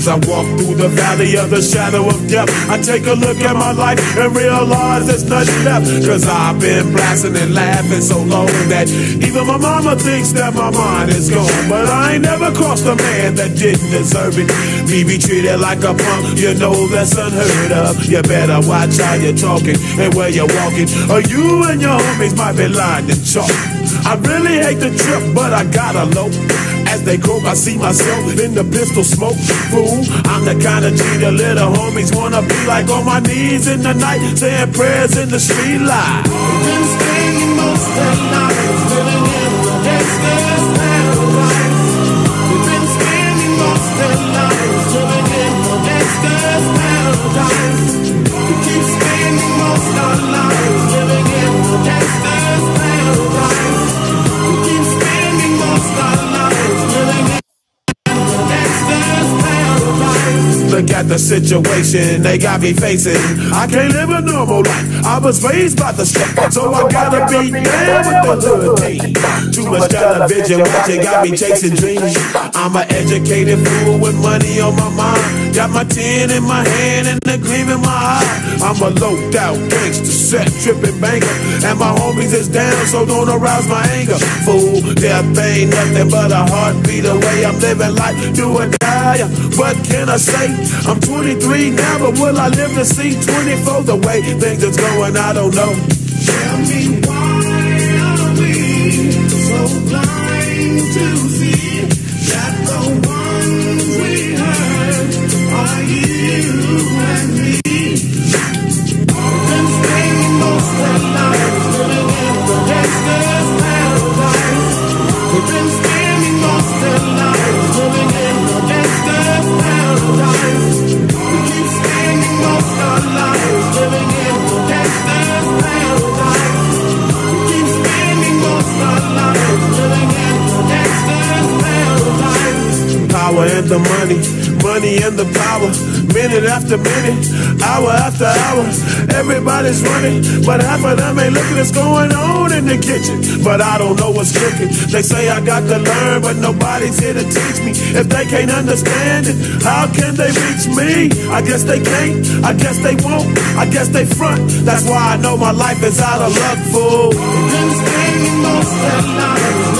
I walk through the valley of the shadow of death, I take a look at my life and realize there's nothing left. Cause I've been blasting and laughing so long that even my mama thinks that my mind is gone. But I ain't never crossed a man that didn't deserve it. Me be treated like a punk, you know that's unheard of. You better watch how you're talking and where you're walking, or you and your homies might be lined in chalk. I really hate the trip, but I gotta low. As they croak, I see myself in the pistol smoke. Fool, I'm the kind of G the little homies wanna be like, on my knees in the night, saying prayers in the street light. We've been spending most of our lives living in the gangster's paradise. We've been spending most of our lives living in the gangster's paradise. We keep spending most of our lives living in the gangster's paradise. We keep spending most of our lives living in the gangster's paradise. Look at the situation they got me facing. I can't live a normal life. I was raised by the street, so I gotta be there with the hood team. Too much television watching got me chasing dreams. I'm an educated fool with money on my mind. Got my tin in my hand and the gleam in my eye. I'm a loped out gangster, set tripping banker, and my homies is down, so don't arouse my anger. Fool, death ain't nothing but a heartbeat away. I'm living life, do or die. What can I say? I'm 23 now, but will I live to see 24? The way things is going, I don't know. Tell me, why are we so blind to see that the ones we hurt are you and me? We've been spending most of our lives living in the gangster's paradise. We've been spending most of our lives living in the gangster's paradise. We keep spending most of our lives living in the gangster's paradise. We keep spending most of our lives living in the gangster's paradise. Power and the money, money and the power. Minute after minute, hour after hour, everybody's running, but half of them ain't looking what's going on in the kitchen. But I don't know what's cooking. They say I got to learn, but nobody's here to teach me. If they can't understand it, how can they reach me? I guess they can't, I guess they won't, I guess they front. That's why I know my life is out of luck, fool. We've been spending most of our lives